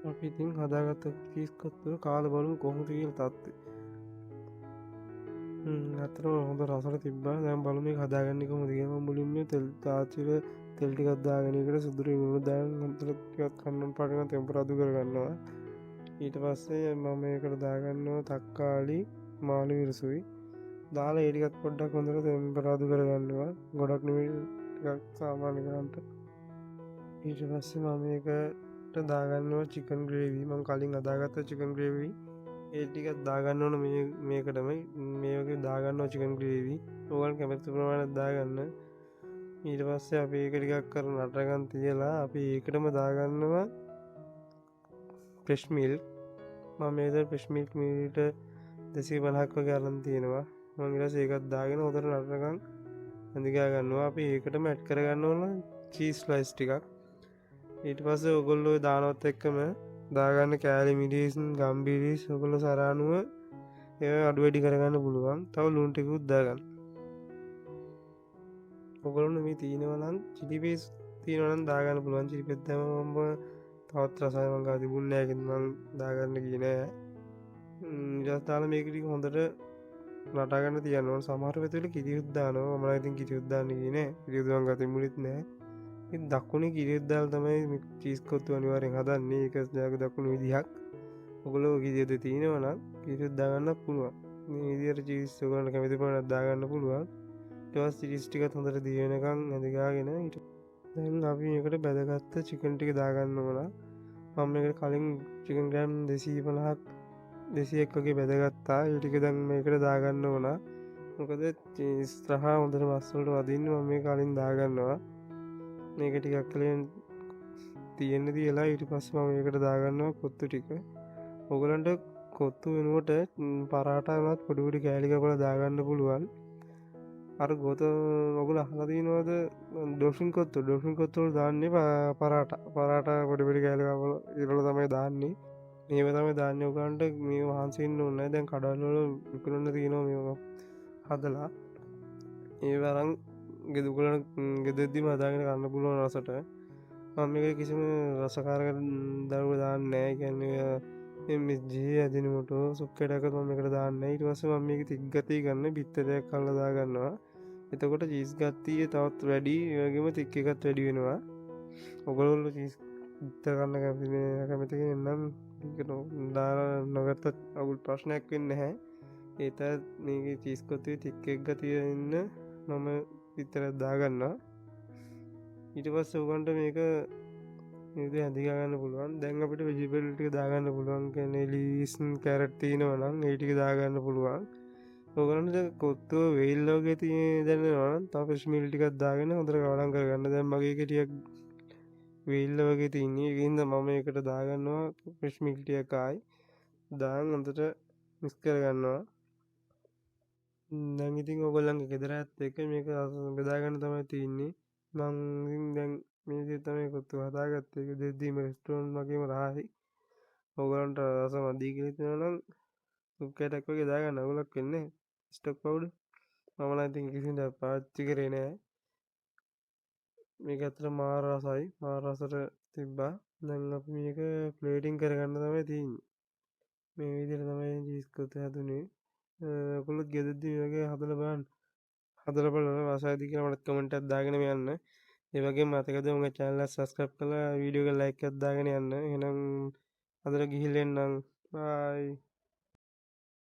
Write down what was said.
අපි ඉතින් හදාගත්ත චීස් කොත්තුව කාල බලමු කොහොමද කියලා තත්ත්වය. ඇත්තටම හොඳ රසට තිබ්බා. දැන් බලමු මේක හදාගන්නේ කොහොමද කියලා. මම මුලින්ම තෙල් තාච්චියට තෙල් ටිකක් දාගෙන ඒකට සුදු රිංගුන දාගෙන හොඳට ටිකක් කන්නන් පාටගෙන තෙම්පරාදු කරගන්නවා. ඊට පස්සේ මම මේකට දාගන්නවා තක්කාලි මාළු විරසුයි. දාලා ඒ ටිකත් පොඩ්ඩක් හොඳට තෙම්පරාදු කරගන්නවා. ගොඩක් නෙවෙයි ටිකක් සාමාන්‍ය ගන්නට. ඊට පස්සේ මම මේකට දාගන්නවා චිකන් ග්‍රේවී. මම කලින් හදාගත්ත චිකන් ග්‍රේවී ඒ ටිකත් දාගන්න ඕන මේකටම. මේ වගේ දාගන්නවා චිකන් ග්‍රේවී. ඕගොල්ලෝ කැමති ප්‍රමාණයක් දාගන්න. ඊට පස්සේ අපි ඒක ටිකක් කරන නටරගන් තියලා අපි ඒකටම දාගන්නවා ෆ්‍රෙෂ් මිල්ක්. මම මේක ෆ්‍රෙෂ් මිල්ක් මිලිලීටර් 250ක් වගේ අරන් තියෙනවා. මම ඊට පස්සේ ඒකත් දාගෙන හොඳට නටරගන් ඇඳගා ගන්නවා. අපි ඒකටම ඇඩ් කරගන්න ඕන චීස් ස්ලයිස් ටිකක්. ඊට පස්සේ ඔයගොල්ලෝ දානවත් එක්කම දාගන්න කෑලි මිරිස් ගම්බිරිස් ඔයගොල්ලෝ සරානුව ඒවා අඩු වැඩි කරගන්න පුළුවන්. තව ලුණු ටිකකුත් දාගන්න. ඔයගොල්ලෝ මේ තියෙනවා නම් චිලි පේස් තියෙනවා නම් දාගන්න පුළුවන්. චිලි පේස් දැම්මම තවත් රසයි මං ගා තිබුණේ නැහැ. මං දාගන්න ගියේ නෑ. ඊට පස්සේ දාලා මේක ටික හොඳට නටා ගන්න තියන්න ඕන. සමහර වෙලාවට කිරියුත් දානවා. මම නම් ඉතින් කිරියුත් දාන්න ගියේ නෑ. කිරියුත් මං ගා තිබුණෙත් නෑ. ඉතින් දකුණේ කිරියුත් දාලා තමයි මේ චීස් කොත්තු අනිවාර්යෙන් හදන්නේ. ඒක දකුණු විදිහක්. ඔයගොල්ලෝ කිරියුත් තියෙනවා නම් කිරියුත් දාගන්න පුළුවන්. මේ විදිහට චීස් ඔයගොල්ලන්ට කැමති ප්‍රමාණයක් දාගන්න පුළුවන්. ඊට පස්සේ චීස් ටිකත් හොඳට දී වෙනකන් ඇඳගාගෙන දැන් අපි මේකට බැදගත්ත චිකන් ටික දාගන්න ඕන. මම මේකට කලින් චිකන් ග්‍රෑම් 250ක් 201 වගේ බැදගත්තා. ඒ ටික දැන් මේකට දාගන්න ඕන. මොකද චීස් රහ හොඳට මස් වලට වදින්න මම මේ කලින් දාගන්නවා. මේක ටිකක් කලින් තියෙන්න තියලා ඊට පස්සේ මම මේකට දාගන්නවා කොත්තු ටික. ඔයගලන්ට කොත්තු වෙනුවට පරාටා වුණත් පොඩි පොඩි කෑලි කපලා දාගන්න පුළුවන්. අර ඔයගොල්ලෝ අහලා තියෙනවද ඩොල්ෆින් කොත්තු වල දාන්නේ පරාටා පොඩි පොඩි කෑලි කපලා ඉරලා තමයි දාන්නේ. මේව තමයි දාන්නේ. ඔයගලන්ට මේව වහන්සි වෙන්න ඕනේ නැහැ. දැන් කඩවල වල විකුණන්න තියෙනවා මේව හදලා. ඒ වරන් ගෙදෙද්දිම හදාගෙන කන්න පුළුවන් රසට. මම මේක කිසිම රසකාරක දරුව දාන්නේ නැහැ. ඒ කියන්නේ MSG ඇදිනමොටෝ සුක්කටක මම මේකට දාන්නේ නැහැ. ඊට පස්සේ මම මේක තික් ගතිය ගන්න බිත්තරයක් අල්ලලා දා ගන්නවා. එතකොට චීස් ගතිය තවත් වැඩි. ඒ වගේම තික් එකත් වැඩි වෙනවා. ඔයගොල්ලෝ චීස් බිත්තර ගන්න කැමති නම් ඒකට දාලා නොගත්තත් අවුල් ප්‍රශ්නයක් වෙන්නේ නැහැ. ඒතත් මේකේ චීස් කොත්තුවේ තික් එක ගතිය ඉන්න මම විතරක් දාගන්නවා. ඊට පස්සේ ඔයගන්ට මේක නිදි ඇඳගා ගන්න පුළුවන්. දැන් අපිට වෙජිටබල් ටික දාගන්න පුළුවන්. කියන්නේ ලීස් කැරට් තියෙනවා නම් ඒ ටික දාගන්න පුළුවන්. ඔයගලන්ට කොත්තුව වෙයිල් වගේ තියෙන දැනෙනවා නම් තව ෆ්‍රෙෂ් මිල් ටිකක් දාගෙන හොඳට කවඩම් කරගන්න. දැන් මගේ එක ටිකක් වෙයිල් වගේ තියෙන්නේ. ඒකින්ද මම ඒකට දාගන්නවා ෆ්‍රෙෂ් මිල් ටිකක් ආයි දාන් හොඳට මික්ස් කරගන්නවා. දැන් ඉතින් ඔයගොල්ලන්ගේ ගෙදර ඇත්ත එක මේක බෙදාගන්න තමයි තියෙන්නේ. මං ඉතින් දැන් මේ විදිහට තමයි කොත්තු හදාගත්තේ. ඒක දෙද්දිම රෙස්ටෝරන්ට් වගේම රහයි. ඔයගොල්ලන්ට රස මදි කියලා හිතනවා නම් සුක්කටක් වගේ දාගන්න අවුලක් වෙන්නේ නැහැ. ස්ටොක් පවුඩර් මම නම් ඉතින් කිසිම දෙයක් පාවිච්චි කරේ නැහැ. මේක ඇත්තට මාර රසයි. මාර රසට තිබ්බා. දැන් අපි මේක ප්ලේටින් කරගන්න තමයි තියෙන්නේ. මේ විදිහට තමයි චීස් කොත්තු හදුනේ. ඔයගොල්ලෝ ගෙදරදී මේ වගේ හදලා බලන්න. හදලා බලලා රසයිද කියලා මට කමෙන්ට් එකක් දාගෙන යන්න. ඒ වගේම මතකද මගේ channel එක subscribe කරලා වීඩියෝ එක like එකක් දාගෙන යන්න. එහෙනම් අදට ගිහිල්ලා එන්නම්. bye.